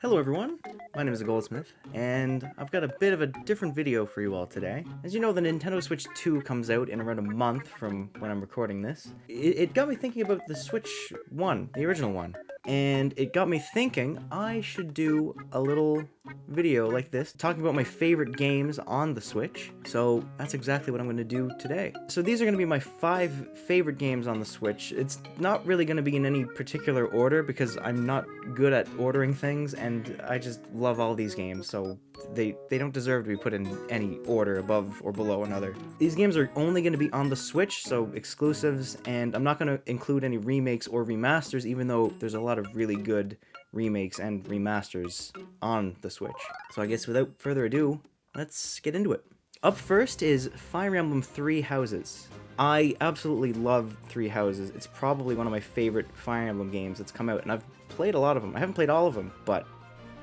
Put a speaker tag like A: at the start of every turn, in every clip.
A: Hello everyone, my name is TheGoldSmith, and I've got a bit of a different video for you all today. As you know, the Nintendo Switch 2 comes out in around a month from when I'm recording this. It got me thinking about the Switch 1, the original one, and it got me thinking I should do a little video like this, talking about my favorite games on the Switch. So that's exactly what I'm going to do today. So these are going to be my 5 favorite games on the Switch. It's not really going to be in any particular order because I'm not good at ordering things, and I just love all these games, so they don't deserve to be put in any order above or below another. These games are only going to be on the Switch, so exclusives, and I'm not going to include any remakes or remasters, even though there's a lot of really good remakes and remasters on the Switch. So I guess without further ado, let's get into it. Up first is Fire Emblem Three Houses. I absolutely love Three Houses. It's probably one of my favorite Fire Emblem games that's come out, and I've played a lot of them. I haven't played all of them, but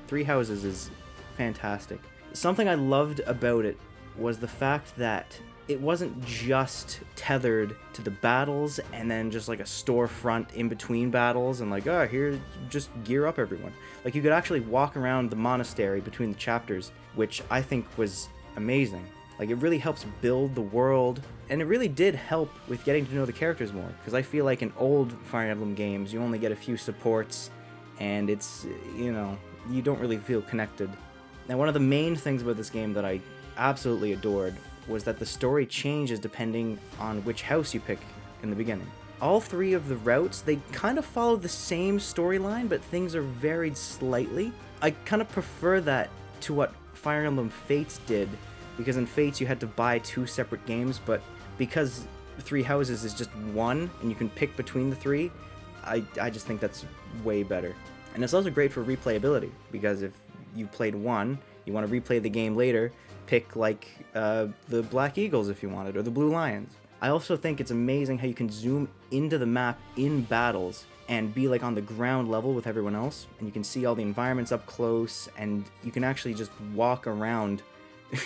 A: Three Houses is fantastic. Something I loved about it was the fact that it wasn't just tethered to the battles and then just like a storefront in between battles and like, oh, here, just gear up everyone. Like, you could actually walk around the monastery between the chapters, which I think was amazing. Like, it really helps build the world, and it really did help with getting to know the characters more, because I feel like in old Fire Emblem games, you only get a few supports, and it's, you know, you don't really feel connected. Now, one of the main things about this game that I absolutely adored was that the story changes depending on which house you pick in the beginning. All 3 of the routes, they kind of follow the same storyline, but things are varied slightly. I kind of prefer that to what Fire Emblem Fates did, because in Fates you had to buy 2 separate games, but because Three Houses is just one and you can pick between the 3, I just think that's way better. And it's also great for replayability, because if you played one, you want to replay the game later, pick like the Black Eagles if you wanted, or the Blue Lions. I also think it's amazing how you can zoom into the map in battles and be like on the ground level with everyone else, and you can see all the environments up close, and you can actually just walk around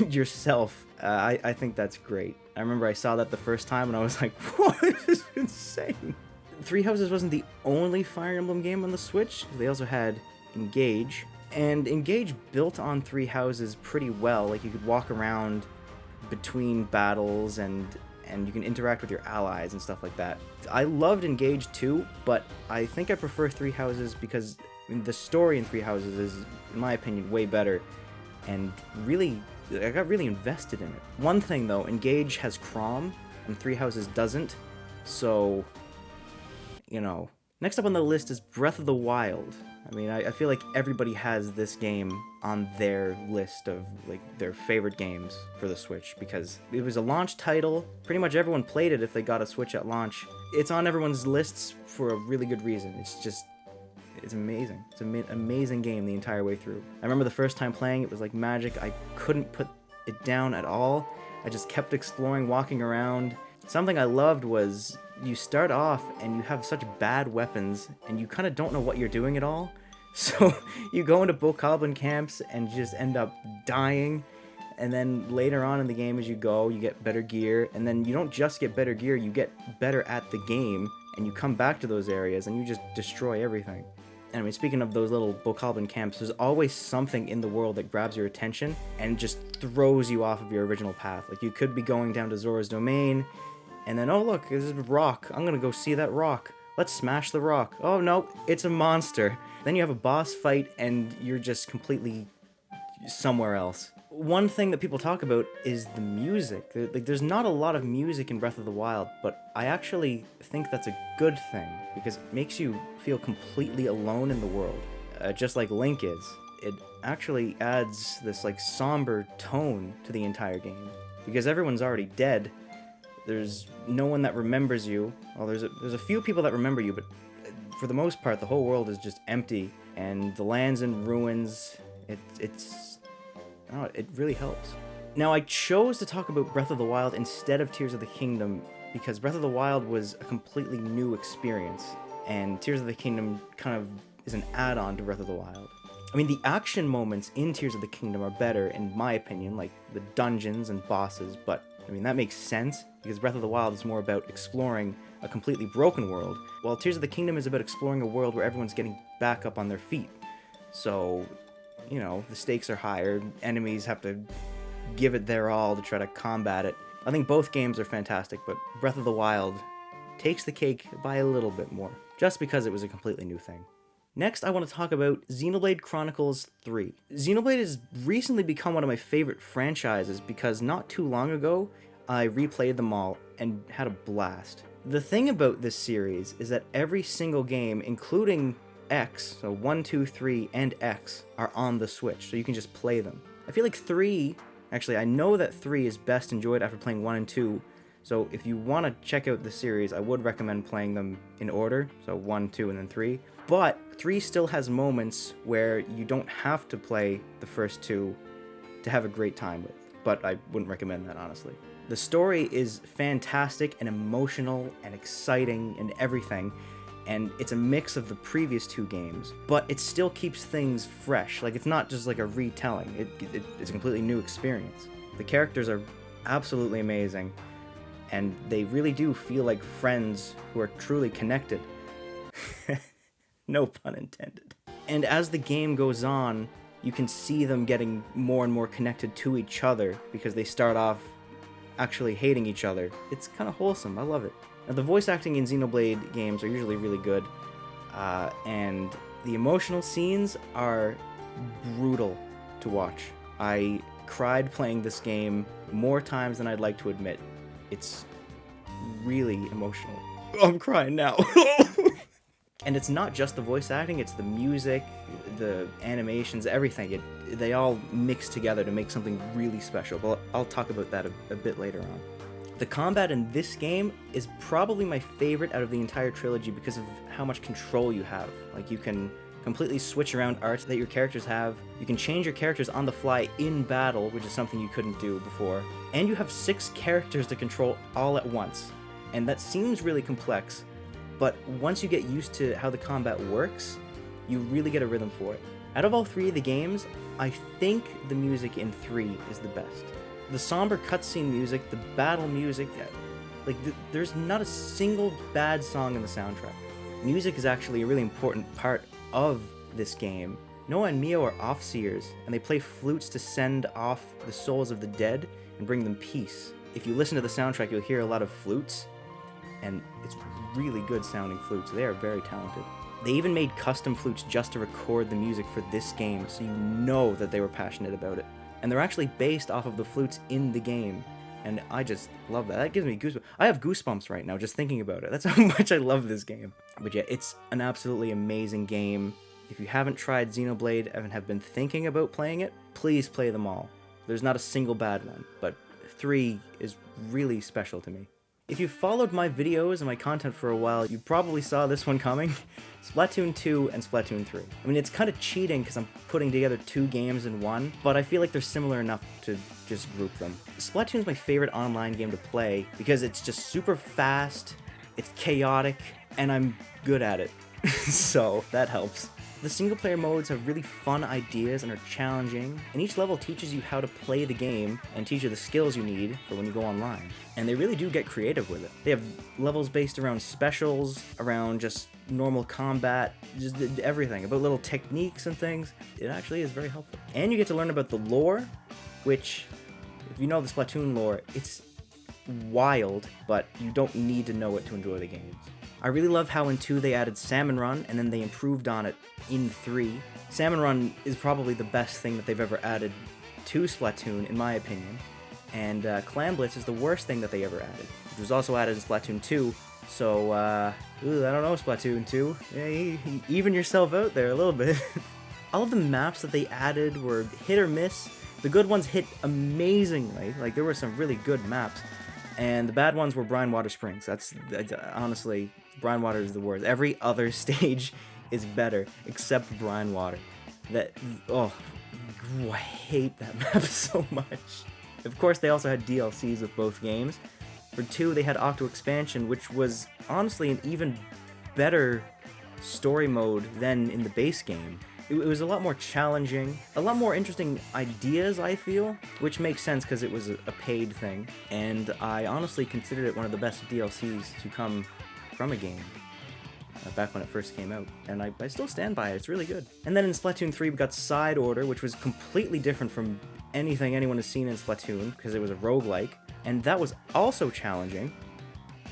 A: yourself. I think that's great. I remember I saw that the first time and I was like, what? This is insane. Three Houses wasn't the only Fire Emblem game on the Switch. They also had Engage, and Engage built on Three Houses pretty well. Like, you could walk around between battles and you can interact with your allies and stuff like that. I loved Engage too, but I think I prefer Three Houses because the story in Three Houses is, in my opinion, way better, and really, I got really invested in it. One thing though, Engage has Chrom and Three Houses doesn't, so, you know. Next up on the list is Breath of the Wild. I mean, I feel like everybody has this game on their list of like their favorite games for the Switch, because it was a launch title. Pretty much everyone played it if they got a Switch at launch. It's on everyone's lists for a really good reason. It's amazing. It's an amazing game the entire way through. I remember the first time playing it was like magic. I couldn't put it down at all. I just kept exploring, walking around. Something I loved was you start off and you have such bad weapons and you kind of don't know what you're doing at all. So you go into bokoblin camps and just end up dying. And then later on in the game, as you go, you get better gear. And then you don't just get better gear, you get better at the game. And you come back to those areas and you just destroy everything. And I mean, speaking of those little bokoblin camps, there's always something in the world that grabs your attention and just throws you off of your original path. Like, you could be going down to Zora's Domain, and then, oh look, this is a rock. I'm gonna go see that rock. Let's smash the rock. Oh no, it's a monster. Then you have a boss fight and you're just completely somewhere else. One thing that people talk about is the music. Like, there's not a lot of music in Breath of the Wild, but I actually think that's a good thing, because it makes you feel completely alone in the world. Just like Link is. It actually adds this like somber tone to the entire game, because everyone's already dead. There's no one that remembers you. Well, there's a few people that remember you, but for the most part, the whole world is just empty, and the land's in ruins. It really helps. Now, I chose to talk about Breath of the Wild instead of Tears of the Kingdom because Breath of the Wild was a completely new experience, and Tears of the Kingdom kind of is an add-on to Breath of the Wild. I mean, the action moments in Tears of the Kingdom are better, in my opinion, like the dungeons and bosses, but I mean, that makes sense, because Breath of the Wild is more about exploring a completely broken world, while Tears of the Kingdom is about exploring a world where everyone's getting back up on their feet. So you know, the stakes are higher. Enemies have to give it their all to try to combat it. I think both games are fantastic, but Breath of the Wild takes the cake by a little bit more, just because it was a completely new thing. Next, I want to talk about Xenolade Chronicles 3. Xenoblade has recently become one of my favorite franchises because not too long ago, I replayed them all and had a blast. The thing about this series is that every single game, including X, so 1, 2, 3, and X, are on the Switch, so you can just play them. I feel like 3, actually I know that 3 is best enjoyed after playing 1 and 2, so if you want to check out the series, I would recommend playing them in order, so 1, 2, and then 3. But 3 still has moments where you don't have to play the first 2 to have a great time with, but I wouldn't recommend that, honestly. The story is fantastic and emotional and exciting and everything, and it's a mix of the previous 2 games, but it still keeps things fresh. Like, it's not just like a retelling, it's a completely new experience. The characters are absolutely amazing, and they really do feel like friends who are truly connected. No pun intended. And as the game goes on, you can see them getting more and more connected to each other because they start off actually hating each other. It's kind of wholesome. I love it. Now, the voice acting in Xenoblade games are usually really good, and the emotional scenes are brutal to watch. I cried playing this game more times than I'd like to admit. It's really emotional. I'm crying now. And it's not just the voice acting, it's the music, the animations, everything. They all mix together to make something really special, but I'll talk about that a bit later on. The combat in this game is probably my favorite out of the entire trilogy because of how much control you have. Like, you can completely switch around arts that your characters have. You can change your characters on the fly in battle, which is something you couldn't do before. And you have 6 characters to control all at once. And that seems really complex, but once you get used to how the combat works, you really get a rhythm for it. Out of all 3 of the games, I think the music in 3 is the best. The somber cutscene music, the battle music, there's not a single bad song in the soundtrack. Music is actually a really important part of this game. Noah and Mio are Offseers, and they play flutes to send off the souls of the dead and bring them peace. If you listen to the soundtrack, you'll hear a lot of flutes, and it's really good sounding flutes. They are very talented. They even made custom flutes just to record the music for this game, so you know that they were passionate about it. And they're actually based off of the flutes in the game, and I just love that. That gives me goosebumps. I have goosebumps right now just thinking about it. That's how much I love this game. But yeah, it's an absolutely amazing game. If you haven't tried Xenoblade and have been thinking about playing it, please play them all. There's not a single bad one, but 3 is really special to me. If you've followed my videos and my content for a while, you probably saw this one coming. Splatoon 2 and Splatoon 3. I mean, it's kind of cheating because I'm putting together 2 games in one, but I feel like they're similar enough to just group them. Splatoon's my favorite online game to play because it's just super fast, it's chaotic, and I'm good at it. So that helps. The single-player modes have really fun ideas and are challenging, and each level teaches you how to play the game and teach you the skills you need for when you go online. And they really do get creative with it. They have levels based around specials, around just normal combat, just everything, about little techniques and things. It actually is very helpful. And you get to learn about the lore, which, if you know the Splatoon lore, it's wild, but you don't need to know it to enjoy the games. I really love how in 2 they added Salmon Run, and then they improved on it in 3. Salmon Run is probably the best thing that they've ever added to Splatoon, in my opinion. And Clam Blitz is the worst thing that they ever added, which was also added in Splatoon 2. So, I don't know, Splatoon 2. Yeah, even yourself out there a little bit. All of the maps that they added were hit or miss. The good ones hit amazingly. Like, there were some really good maps. And the bad ones were Brine Water Springs. That's honestly, Brine Water is the worst. Every other stage is better, except Brine Water. I hate that map so much. Of course, they also had DLCs with both games. For 2, they had Octo Expansion, which was honestly an even better story mode than in the base game. It was a lot more challenging, a lot more interesting ideas, I feel, which makes sense because it was a paid thing, and I honestly considered it one of the best DLCs to come from a game. back when it first came out, and I still stand by it. It's really good. And then in Splatoon 3, we got Side Order, which was completely different from anything anyone has seen in Splatoon, because it was a roguelike, and that was also challenging,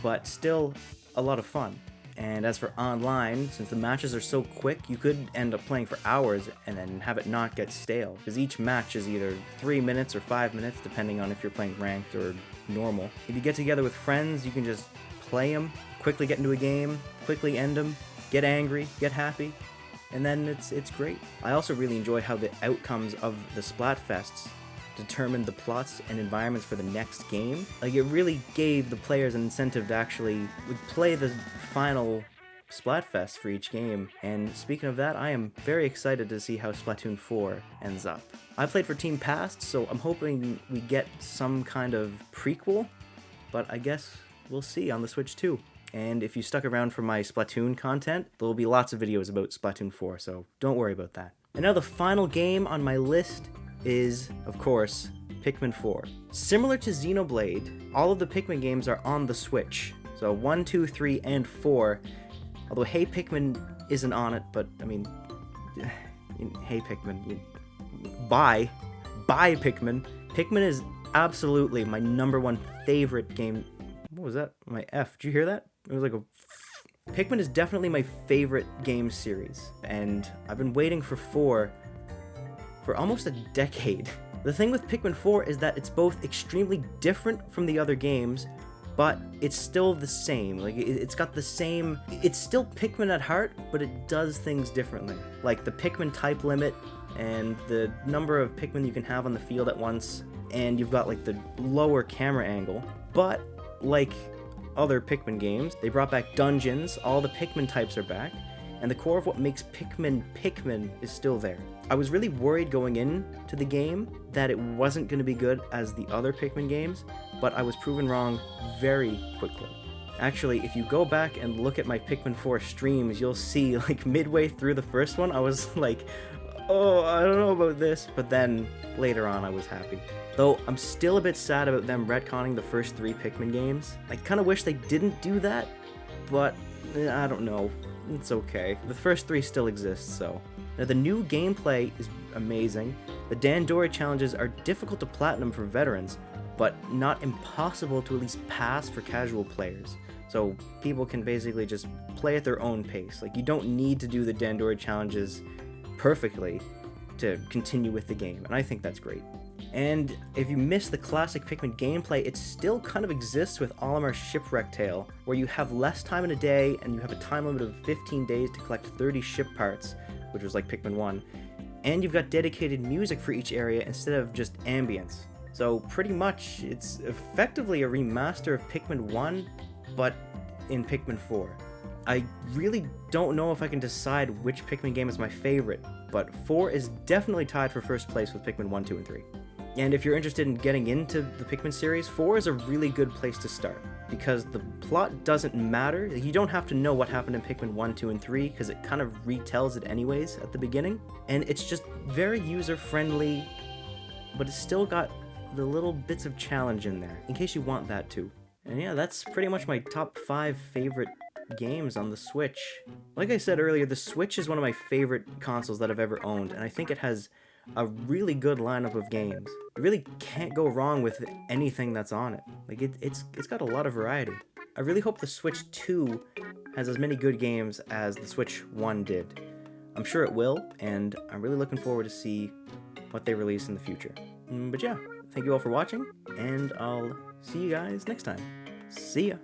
A: but still a lot of fun. And as for online, since the matches are so quick, you could end up playing for hours and then have it not get stale, because each match is either 3 minutes or 5 minutes, depending on if you're playing ranked or normal. If you get together with friends, you can just play them, quickly get into a game, quickly end them, get angry, get happy, and then it's great. I also really enjoy how the outcomes of the Splatfests determined the plots and environments for the next game. Like, it really gave the players an incentive to actually play the final Splatfest for each game. And speaking of that, I am very excited to see how Splatoon 4 ends up. I played for Team Past, so I'm hoping we get some kind of prequel, but I guess we'll see on the Switch too. And if you stuck around for my Splatoon content, there will be lots of videos about Splatoon 4, so don't worry about that. And now the final game on my list is, of course, Pikmin 4. Similar to Xenoblade, all of the Pikmin games are on the Switch. So 1, 2, 3, and 4. Although Hey Pikmin isn't on it, but I mean, Hey Pikmin, bye Pikmin. Pikmin is absolutely my #1 favorite game. What was that? My F. Did you hear that? It was like a... Pikmin is definitely my favorite game series, and I've been waiting for 4 for almost a decade. The thing with Pikmin 4 is that it's both extremely different from the other games, but it's still the same. Like, it's got the same... It's still Pikmin at heart, but it does things differently. Like the Pikmin type limit, and the number of Pikmin you can have on the field at once, and you've got like the lower camera angle. But like other Pikmin games, they brought back dungeons, all the Pikmin types are back, and the core of what makes Pikmin Pikmin is still there. I was really worried going into the game that it wasn't going to be good as the other Pikmin games, but I was proven wrong very quickly. Actually, if you go back and look at my Pikmin 4 streams, you'll see, like, midway through the first one, I was like, oh, I don't know about this, but then later on I was happy. Though I'm still a bit sad about them retconning the first 3 Pikmin games. I kind of wish they didn't do that, but I don't know. It's okay. The first 3 still exist, so. Now, the new gameplay is amazing. The Dandori challenges are difficult to platinum for veterans, but not impossible to at least pass for casual players. So people can basically just play at their own pace. Like, you don't need to do the Dandori challenges perfectly to continue with the game, and I think that's great. And if you miss the classic Pikmin gameplay, it still kind of exists with Olimar's Shipwreck Tale, where you have less time in a day, and you have a time limit of 15 days to collect 30 ship parts, which was like Pikmin 1, and you've got dedicated music for each area instead of just ambience. So pretty much, it's effectively a remaster of Pikmin 1, but in Pikmin 4. I really don't know if I can decide which Pikmin game is my favorite, but 4 is definitely tied for first place with Pikmin 1, 2, and 3. And if you're interested in getting into the Pikmin series, 4 is a really good place to start, because the plot doesn't matter. You don't have to know what happened in Pikmin 1, 2, and 3, because it kind of retells it anyways at the beginning. And it's just very user-friendly, but it's still got the little bits of challenge in there, in case you want that too. And yeah, that's pretty much my top 5 favorite games on the Switch. Like I said earlier, the Switch is one of my favorite consoles that I've ever owned, and I think it has a really good lineup of games. You really can't go wrong with anything that's on it. Like, it's got a lot of variety. I really hope the Switch 2 has as many good games as the Switch 1 did. I'm sure it will, and I'm really looking forward to see what they release in the future. But yeah, thank you all for watching, and I'll see you guys next time. See ya!